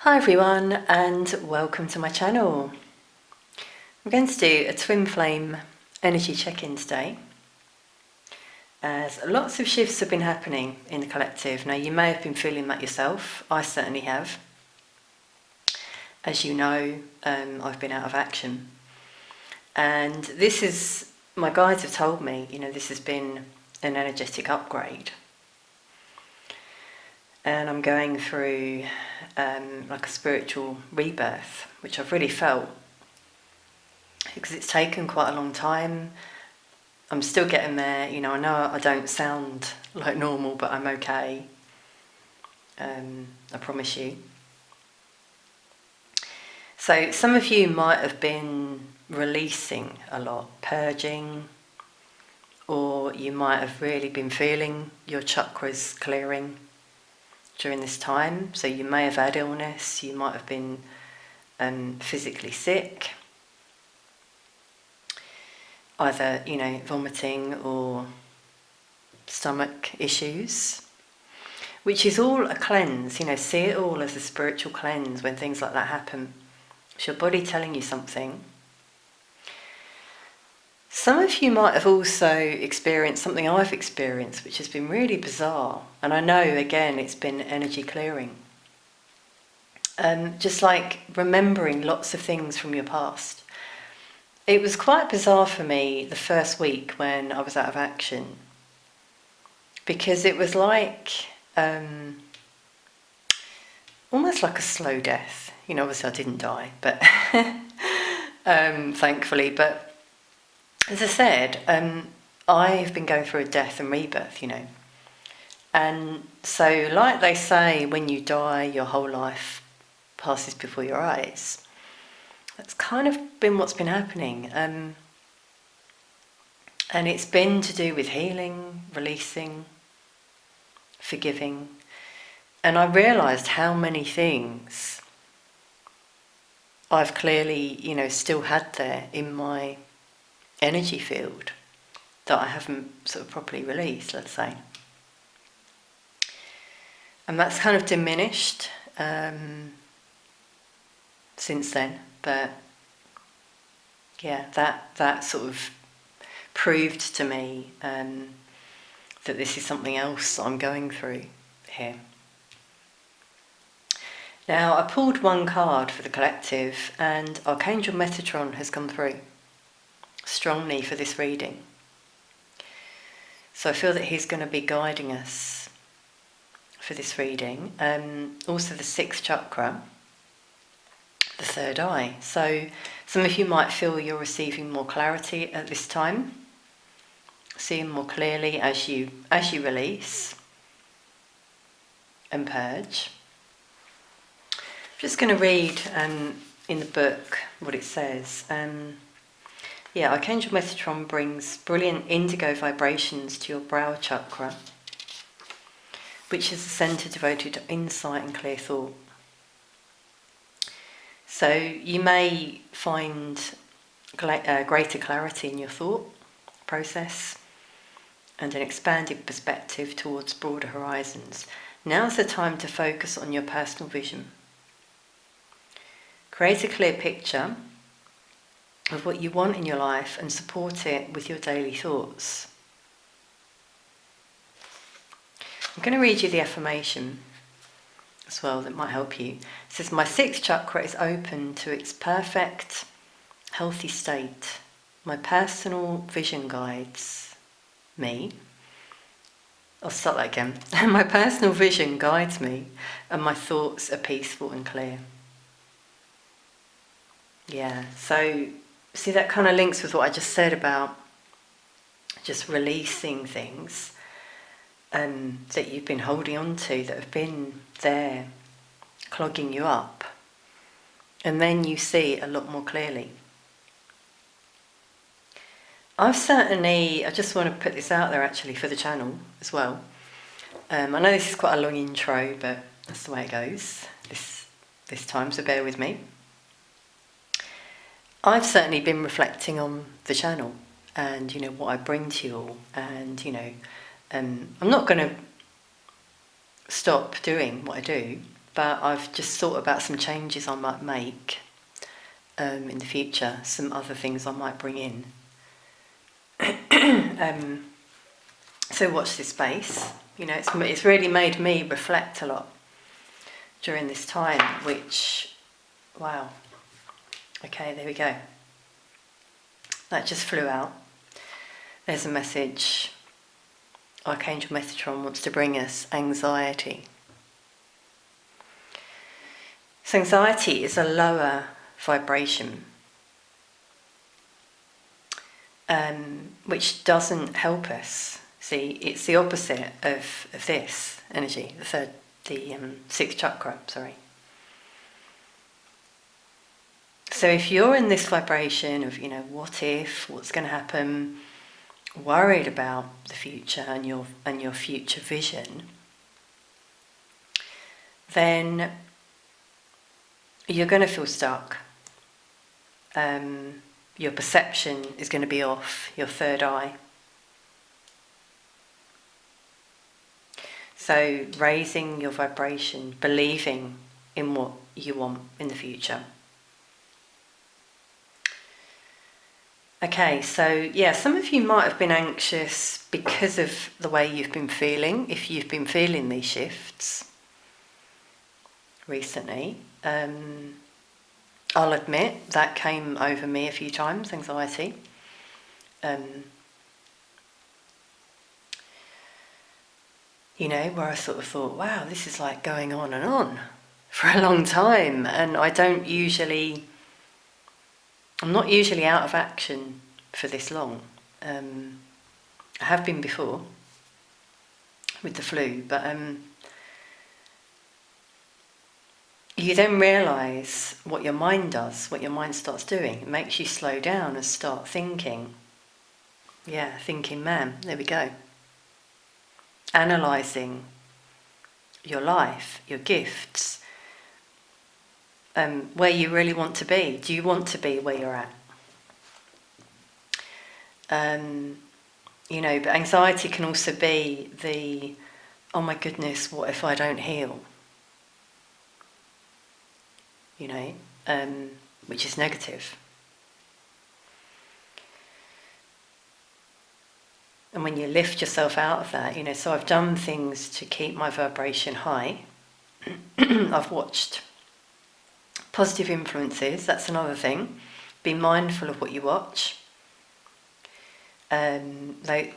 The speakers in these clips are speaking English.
Hi everyone, and welcome to my channel. I'm going to do a twin flame energy check-in today, as lots of shifts have been happening in the collective. Now, you may have been feeling that yourself. I certainly have. As you know, I've been out of action, and this is, my guides have told me, this has been an energetic upgrade. And I'm going through like a spiritual rebirth, which I've really felt, because it's taken quite a long time. I'm still getting there. I know I don't sound like normal, but I'm okay. I promise you. So some of you might have been releasing a lot, purging, or you might have really been feeling your chakras clearing during this time. So you may have had illness, you might have been physically sick, either vomiting or stomach issues, which is all a cleanse. See it all as a spiritual cleanse. When things like that happen, it's your body telling you something. Some of you might have also experienced something I've experienced, which has been really bizarre. And I know, again, it's been energy clearing. Just like remembering lots of things from your past. It was quite bizarre for me the first week when I was out of action, because it was like almost like a slow death. Obviously I didn't die, but thankfully. But as I said, I've been going through a death and rebirth, And so, like they say, when you die, your whole life passes before your eyes. That's kind of been what's been happening. And it's been to do with healing, releasing, forgiving. And I realised how many things I've clearly, still had there in my energy field that I haven't sort of properly released, let's say. And that's kind of diminished since then. But yeah, that sort of proved to me that this is something else I'm going through here. Now, I pulled one card for the collective, and Archangel Metatron has come through strongly for this reading. So I feel that he's going to be guiding us for this reading. Also the 6th chakra, the 3rd eye. So some of you might feel you're receiving more clarity at this time, seeing more clearly as you release and purge. I'm just going to read in the book what it says. Yeah, Archangel Metatron brings brilliant indigo vibrations to your brow chakra, which is a centre devoted to insight and clear thought. So you may find greater clarity in your thought process and an expanded perspective towards broader horizons. Now's the time to focus on your personal vision. Create a clear picture of what you want in your life and support it with your daily thoughts. I'm going to read you the affirmation as well that might help you. It says, my 6th chakra is open to its perfect, healthy state. My personal vision guides me. I'll start that again. My personal vision guides me, and my thoughts are peaceful and clear. Yeah, so see, that kind of links with what I just said about just releasing things that you've been holding on to, that have been there clogging you up. And then you see a lot more clearly. I just want to put this out there actually for the channel as well. I know this is quite a long intro, but that's the way it goes this time, so bear with me. I've certainly been reflecting on the channel and, what I bring to you all. And, I'm not going to stop doing what I do. but I've just thought about some changes I might make in the future, some other things I might bring in. So watch this space. You know, it's really made me reflect a lot during this time, which, wow. Okay, there we go. That just flew out. There's a message. Archangel Metatron wants to bring us anxiety. So anxiety is a lower vibration, which doesn't help us. See, it's the opposite of this energy, the sixth chakra, sorry. So if you're in this vibration of, you know, what if, what's going to happen, worried about the future and your future vision, then you're going to feel stuck. Your perception is going to be off, your third eye. So raising your vibration, believing in what you want in the future. Okay, so yeah, some of you might have been anxious because of the way you've been feeling, if you've been feeling these shifts recently. I'll admit that came over me a few times, anxiety. You know, where I sort of thought, wow, this is like going on and on for a long time, and I'm not usually out of action for this long. I have been before with the flu, but you then realise what your mind does, what your mind starts doing. It makes you slow down and start thinking. Yeah, thinking man, there we go. Analysing your life, your gifts, where you really want to be. Do you want to be where you're at? You know, but anxiety can also be the, oh my goodness, what if I don't heal? You know, which is negative. And when you lift yourself out of that, you know, so I've done things to keep my vibration high. I've watched positive influences, that's another thing. Be mindful of what you watch. Like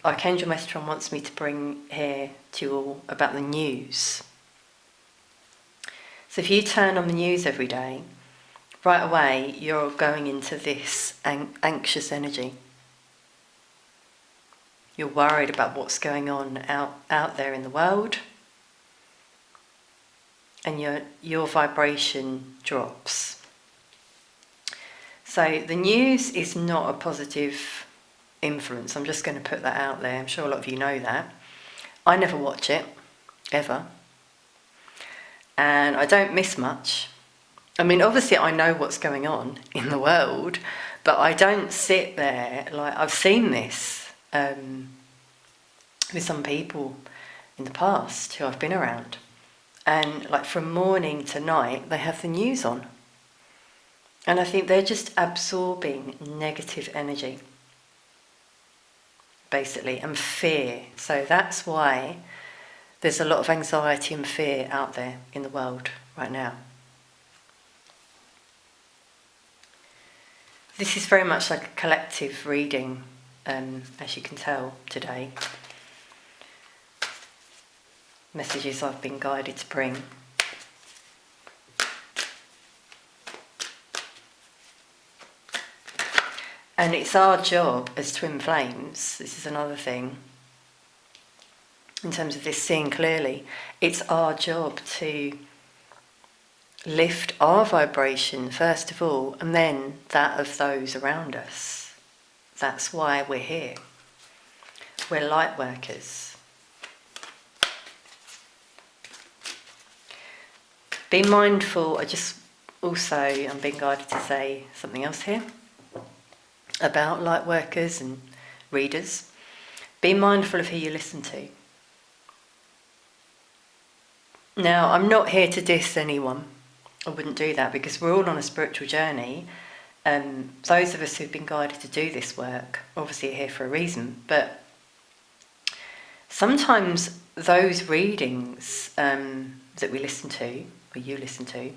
Archangel Metatron wants me to bring here to you all about the news. So if you turn on the news every day, right away you're going into this anxious energy. You're worried about what's going on out there in the world, and your vibration drops. So the news is not a positive influence. I'm just going to put that out there. I'm sure a lot of you know that. I never watch it, ever. And I don't miss much. I mean, obviously I know what's going on in the world, but I don't sit there, like, I've seen this with some people in the past who I've been around. And like from morning to night, they have the news on. And I think they're just absorbing negative energy, basically, and fear. So that's why there's a lot of anxiety and fear out there in the world right now. This is very much like a collective reading, as you can tell today. Messages I've been guided to bring. And it's our job as twin flames, this is another thing, in terms of this seeing clearly, it's our job to lift our vibration first of all, and then that of those around us. That's why we're here. We're light workers. Be mindful, I'm being guided to say something else here about light workers and readers. Be mindful of who you listen to. Now, I'm not here to diss anyone. I wouldn't do that, because we're all on a spiritual journey. Those of us who've been guided to do this work obviously are here for a reason, but sometimes those readings that we listen to, or you listen to,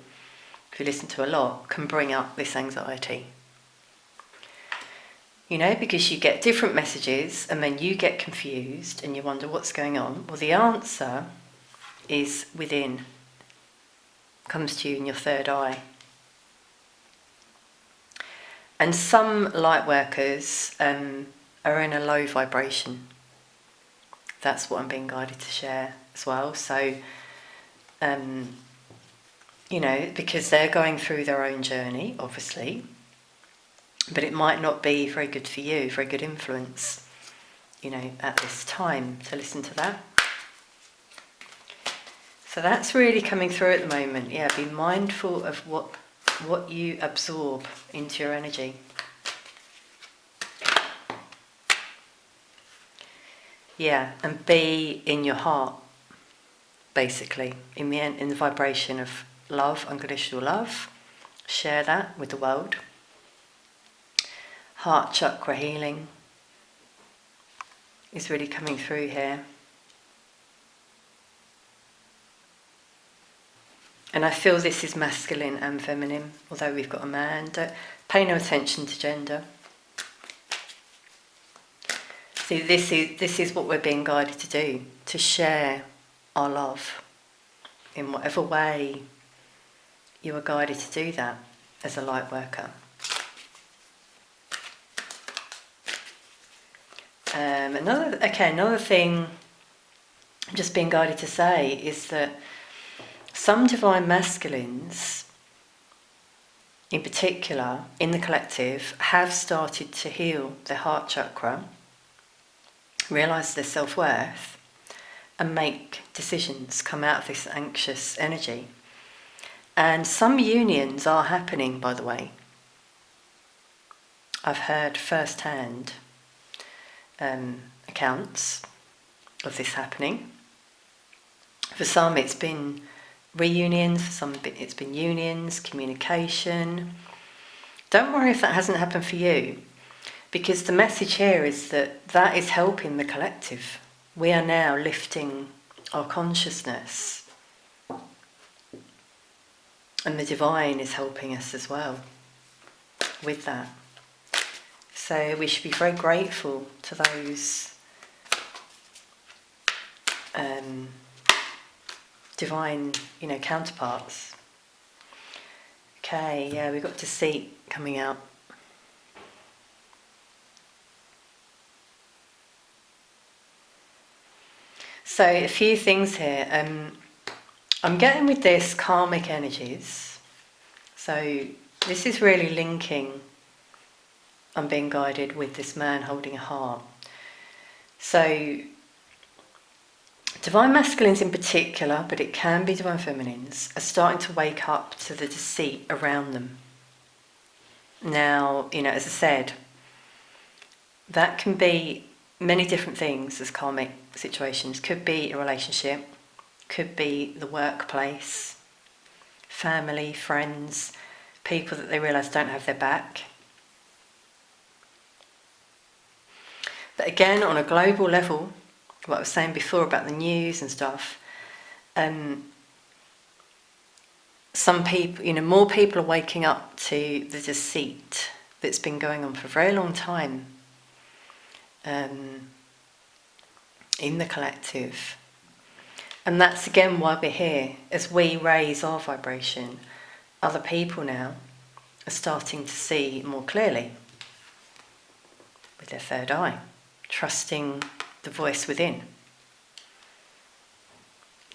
if you listen to a lot, can bring up this anxiety. You know, because you get different messages and then you get confused and you wonder what's going on. Well, the answer is within, comes to you in your third eye. And some light workers are in a low vibration. That's what I'm being guided to share as well. So, you know, because they're going through their own journey, obviously, but it might not be very good for you, very good influence, you know, at this time to listen to that. So that's really coming through at the moment. Yeah, be mindful of what you absorb into your energy. Yeah, and be in your heart, basically, in the vibration of love, unconditional love. Share that with the world. Heart chakra healing is really coming through here. And I feel this is masculine and feminine, although we've got a man. Don't pay no attention to gender. See, this is what we're being guided to do, to share our love in whatever way you are guided to do that as a light worker. Another thing I'm just being guided to say is that some divine masculines, in particular, in the collective, have started to heal their heart chakra, realise their self-worth, and make decisions, come out of this anxious energy. And some unions are happening, by the way. I've heard first-hand accounts of this happening. For some it's been reunions, for some it's been unions, communication. Don't worry if that hasn't happened for you, because the message here is that that is helping the collective. We are now lifting our consciousness, and the divine is helping us as well with that. So we should be very grateful to those divine, counterparts. Okay, yeah, we've got deceit coming out. So a few things here. I'm getting with this karmic energies. So this is really linking, I'm being guided with this man holding a heart. So divine masculines in particular, but it can be divine feminines, are starting to wake up to the deceit around them. Now, as I said, that can be many different things as karmic situations. Could be a relationship, could be the workplace, family, friends, people that they realise don't have their back. But again, on a global level, what I was saying before about the news and stuff, some people, more people are waking up to the deceit that's been going on for a very long time in the collective. And that's again why we're here. As we raise our vibration, other people now are starting to see more clearly with their third eye, trusting the voice within.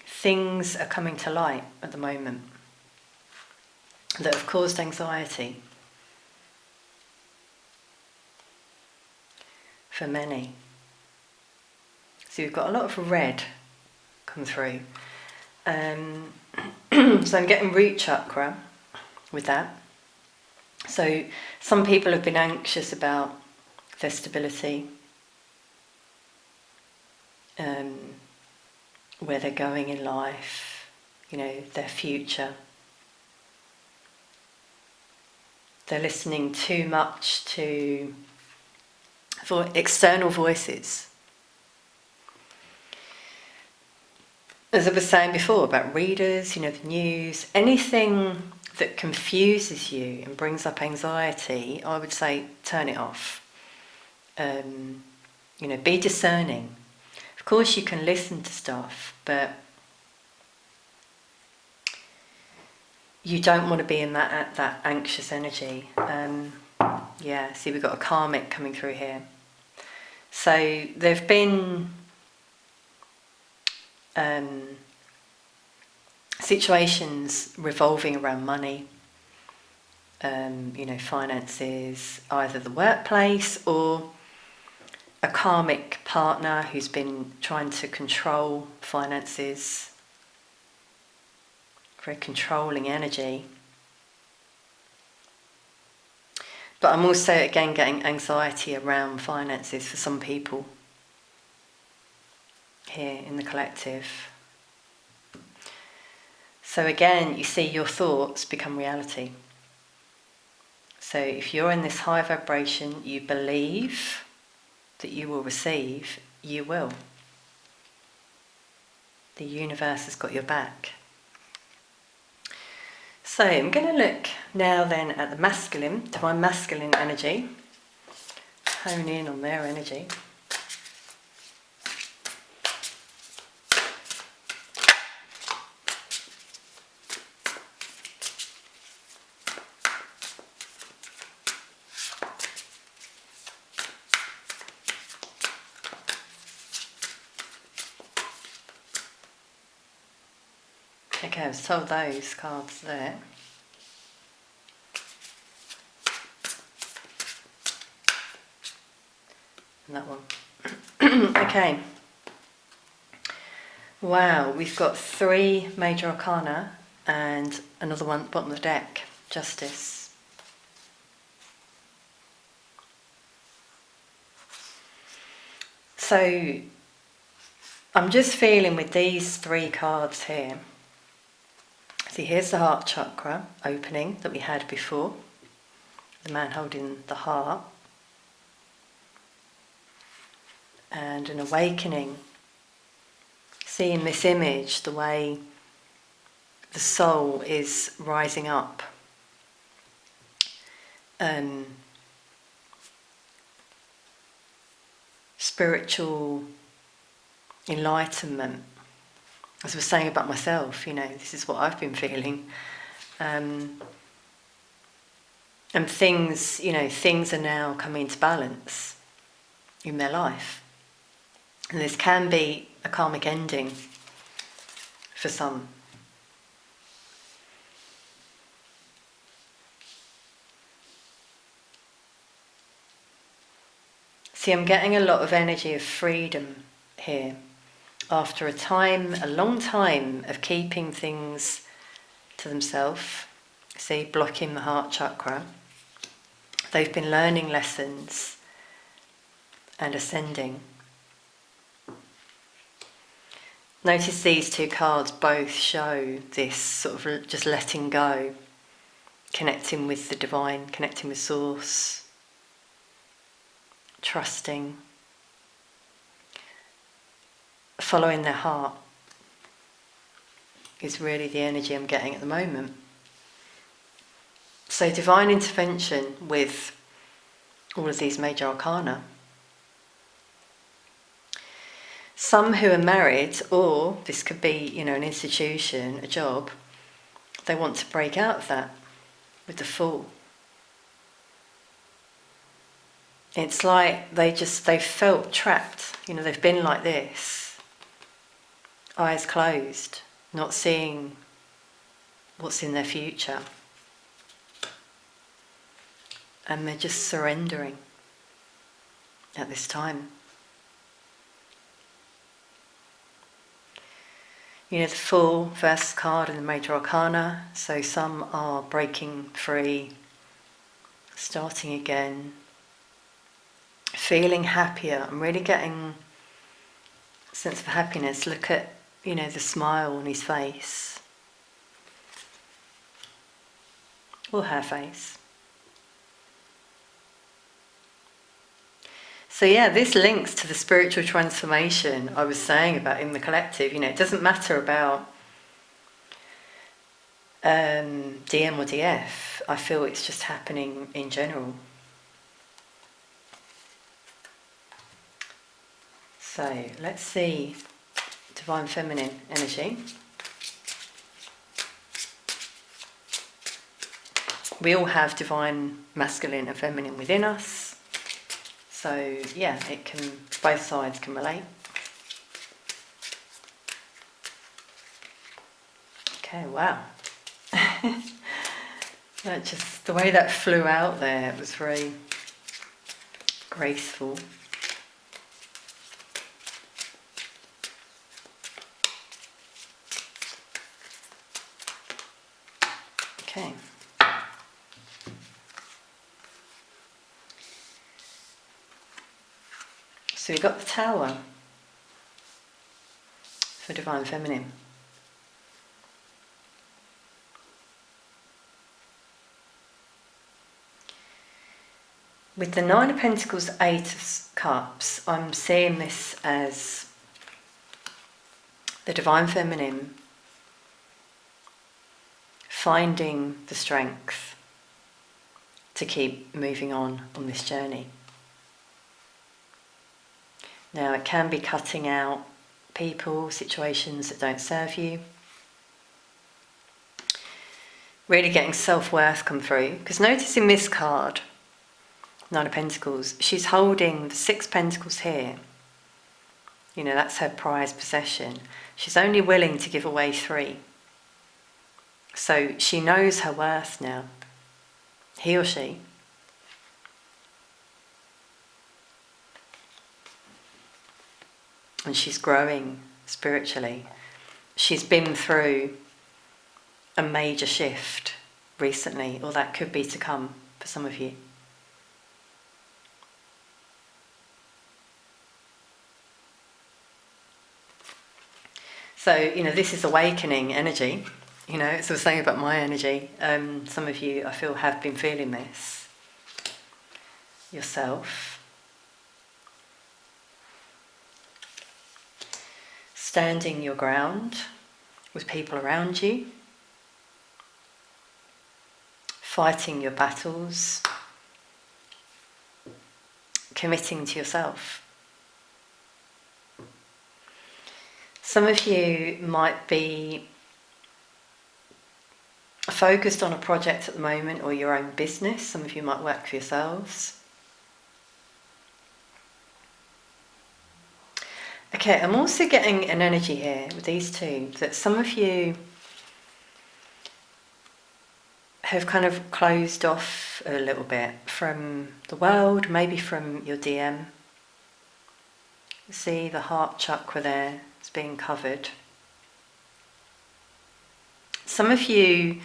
Things are coming to light at the moment that have caused anxiety for many. So you've got a lot of red come through. So I'm getting root chakra with that. So some people have been anxious about their stability, where they're going in life, their future. They're listening too much for external voices. As I was saying before about readers, the news, anything that confuses you and brings up anxiety, I would say turn it off. Be discerning. Of course you can listen to stuff, but you don't want to be in that anxious energy. See, we've got a karmic coming through here. So there've been situations revolving around money, finances, either the workplace or a karmic partner who's been trying to control finances, very controlling energy. But I'm also again getting anxiety around finances for some people here in the collective. So again, you see your thoughts become reality. So if you're in this high vibration, you believe that you will receive, you will. The universe has got your back. So I'm going to look now then at the masculine, divine masculine energy. Hone in on their energy. Okay, I was told those cards there. And that one. Okay. Wow, we've got 3 major arcana and another one at the bottom of the deck, Justice. So I'm just feeling with these 3 cards here. See, here's the heart chakra opening that we had before. The man holding the heart. And an awakening. Seeing this image, the way the soul is rising up. Spiritual enlightenment. As I was saying about myself, this is what I've been feeling. And things are now coming into balance in their life. And this can be a karmic ending for some. See, I'm getting a lot of energy of freedom here. After a long time of keeping things to themselves, see, blocking the heart chakra, they've been learning lessons and ascending. Notice these 2 cards both show this sort of just letting go, connecting with the divine, connecting with source, trusting, following their heart is really the energy I'm getting at the moment. So divine intervention with all of these major arcana. Some who are married, or this could be, an institution, a job, they want to break out of that with the Fool. It's like they've felt trapped, they've been like this, eyes closed, not seeing what's in their future. And they're just surrendering at this time. The Fool, first card in the major arcana, so some are breaking free, starting again, feeling happier. I'm really getting a sense of happiness. Look at, the smile on his face. or her face. So yeah, this links to the spiritual transformation I was saying about in the collective. It doesn't matter about DM or DF. I feel it's just happening in general. So let's see divine feminine energy. We all have divine masculine and feminine within us. So yeah, both sides can relate. Okay, wow. The way that flew out there, it was very graceful. Okay. So we've got the Tower for divine feminine. With the Nine of Pentacles, Eight of Cups, I'm seeing this as the divine feminine finding the strength to keep moving on this journey. Now, it can be cutting out people, situations that don't serve you. Really getting self-worth come through. Because notice in this card, Nine of Pentacles, she's holding the Six Pentacles here. That's her prized possession. She's only willing to give away 3. So she knows her worth now. He or she. And she's growing spiritually. She's been through a major shift recently, or that could be to come for some of you. So, this is awakening energy. It's the same about my energy. Some of you, I feel, have been feeling this yourself. Standing your ground with people around you. Fighting your battles. Committing to yourself. Some of you might be focused on a project at the moment or your own business. Some of you might work for yourselves. Okay, I'm also getting an energy here with these two, that some of you have kind of closed off a little bit from the world, maybe from your DM. See the heart chakra there, it's being covered. Some of you,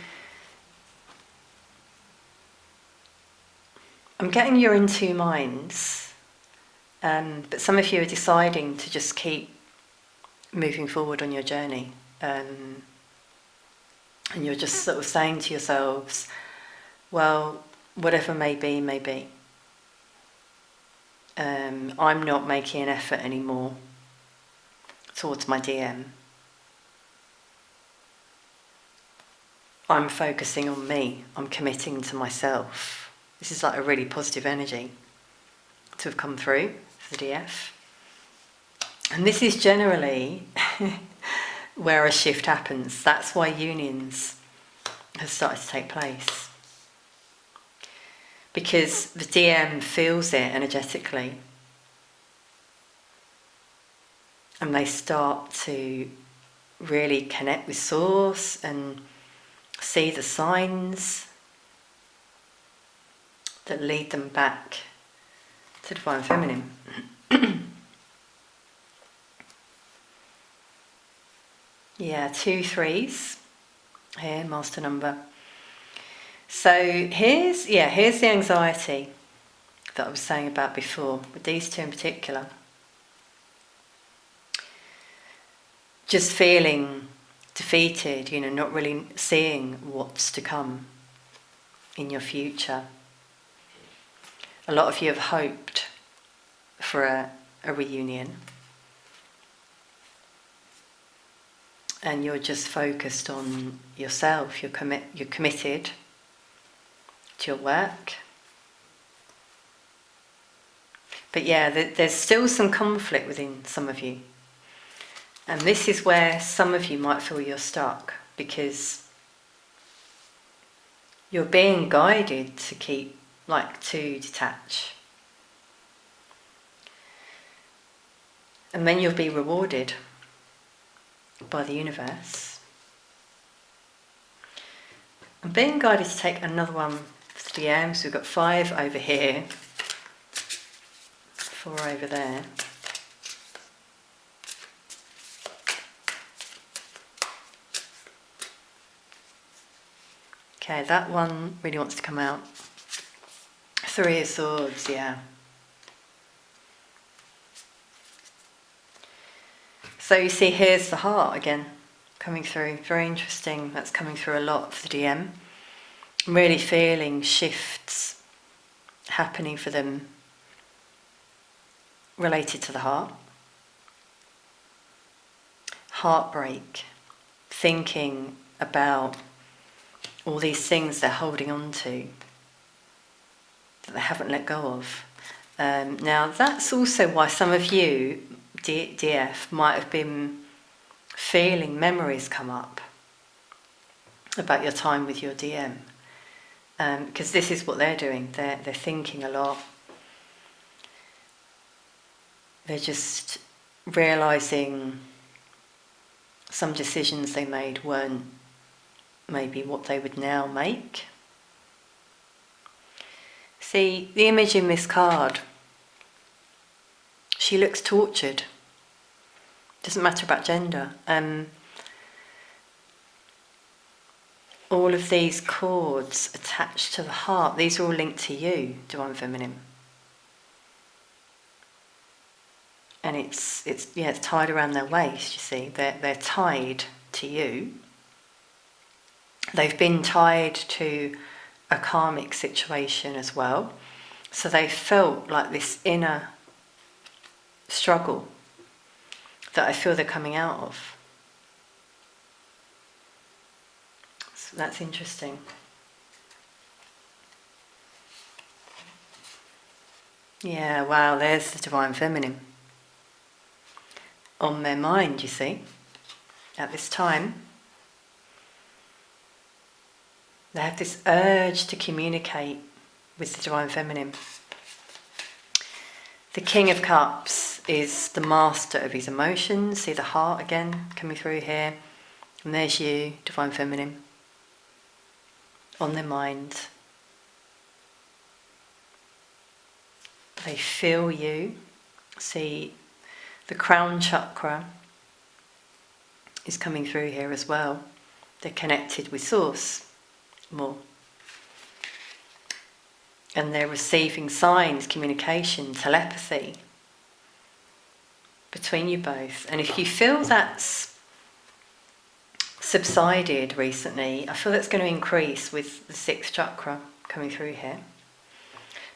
I'm getting you're in two minds, but some of you are deciding to just keep moving forward on your journey. And you're just sort of saying to yourselves, well, whatever may be, may be. I'm not making an effort anymore towards my DM. I'm focusing on me. I'm committing to myself. This is like a really positive energy to have come through for the DF. And this is generally where a shift happens. That's why unions have started to take place. Because the DM feels it energetically. And they start to really connect with Source and see the signs that lead them back to Divine Feminine. Yeah, 2 3s here, master number. So here's the anxiety that I was saying about before, with these two in particular. Just feeling defeated, not really seeing what's to come. in your future. A lot of you have hoped for a reunion, and you're just focused on yourself. You're committed to your work. But yeah, there's still some conflict within some of you. And this is where some of you might feel you're stuck, because you're being guided to to detach. And then you'll be rewarded by the universe. I'm being guided to take another one for the DM. So we've got 5 over here, 4 over there. Okay, that one really wants to come out. 3 of Swords, yeah. So you see, here's the heart again, coming through. Very interesting. That's coming through a lot for the DM. I'm really feeling shifts happening for them related to the heart. Heartbreak, thinking about all these things they're holding on to that they haven't let go of. Now that's also why some of you, DF, might have been feeling memories come up about your time with your DM, because this is what they're doing. They're thinking a lot. They're just realising some decisions they made weren't maybe what they would now make. See, the image in this card, she looks tortured. Doesn't matter about gender. All of these cords attached to the heart, these are all linked to you, Divine Feminine. And it's tied around their waist, you see. They're tied to you. They've been tied to a karmic situation as well. So they felt like this inner struggle that I feel they're coming out of. So that's interesting. Yeah, wow, there's the Divine Feminine on their mind, you see, at this time. They have this urge to communicate with the Divine Feminine. The King of Cups is the master of his emotions. See the heart again coming through here. And there's you, Divine Feminine, on their mind. They feel you. See, the crown chakra is coming through here as well. They're connected with Source more. And they're receiving signs, communication, telepathy between you both. And if you feel that's subsided recently, I feel that's going to increase with the 6th chakra coming through here.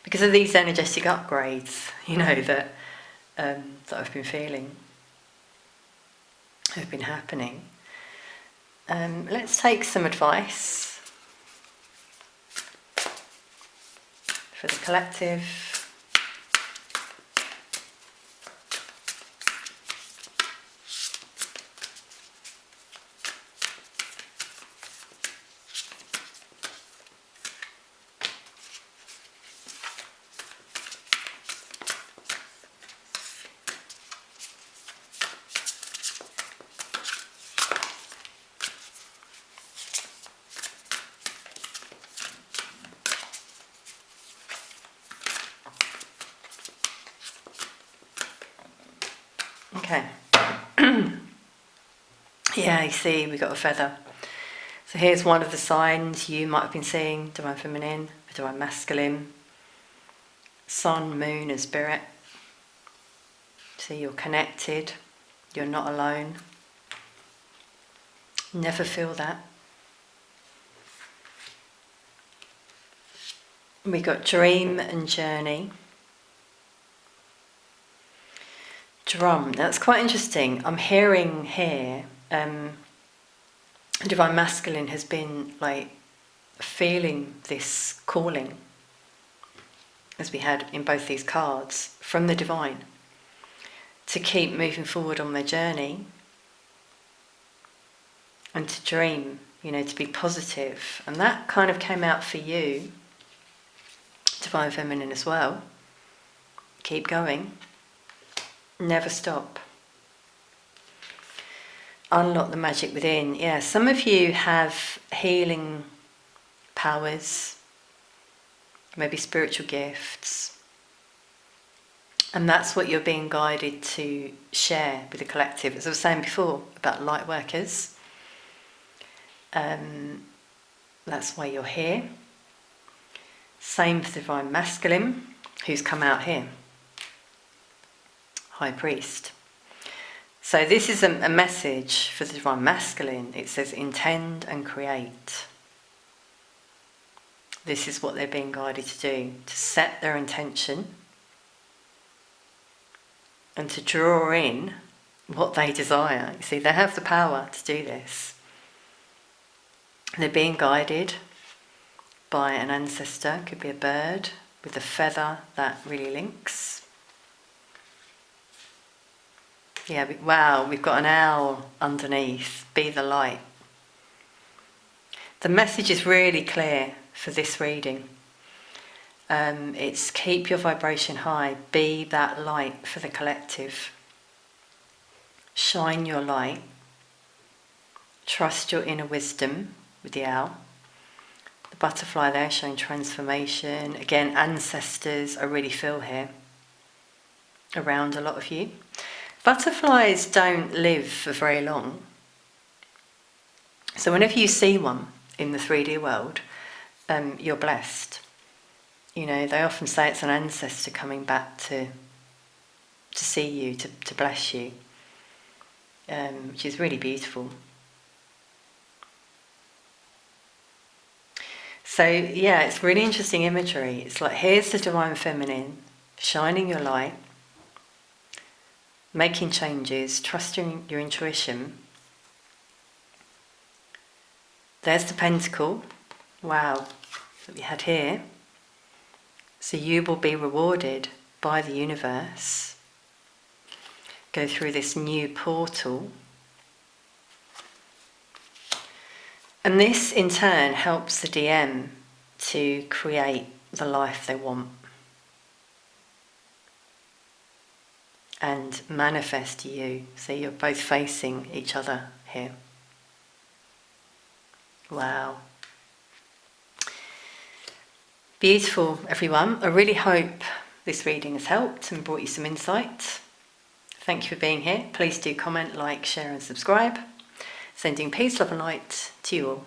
Because of these energetic upgrades, that I've been feeling, have been happening. Let's take some advice for the collective. Okay. Yeah, you see, we got a feather. So here's one of the signs you might have been seeing: Divine Feminine, Divine Masculine, Sun, Moon and Spirit. So you're connected, you're not alone. Never feel that. We got dream and journey. Drum. That's quite interesting. I'm hearing here, divine masculine has been like feeling this calling, as we had in both these cards, from the divine, to keep moving forward on their journey and to dream, to be positive. And that kind of came out for you, divine feminine, as well. Keep going. Never stop. Unlock the magic within. Yeah, some of you have healing powers, maybe spiritual gifts. And that's what you're being guided to share with the collective. As I was saying before about light workers, that's why you're here. Same for the divine masculine, who's come out here. High priest. So this is a message for the divine masculine. It says intend and create. This is what they're being guided to do, to set their intention and to draw in what they desire. You see, they have the power to do this. They're being guided by an ancestor, could be a bird with a feather that really links. Yeah, wow, we've got an owl underneath. Be the light. The message is really clear for this reading. It's keep your vibration high. Be that light for the collective. Shine your light. Trust your inner wisdom with the owl. The butterfly there showing transformation. Again, ancestors I really feel here around a lot of you. Butterflies don't live for very long. So whenever you see one in the 3D world, you're blessed. They often say it's an ancestor coming back to see you, to bless you, which is really beautiful. So yeah, it's really interesting imagery. It's like, here's the divine feminine, shining your light, making changes, trusting your intuition. There's the pentacle, wow, that we had here. So you will be rewarded by the universe. Go through this new portal. And this in turn helps the DM to create the life they want. And manifest you. So you're both facing each other here. Wow. Beautiful, everyone. I really hope this reading has helped and brought you some insight. Thank you for being here. Please do comment, like, share and subscribe. Sending peace, love and light to you all.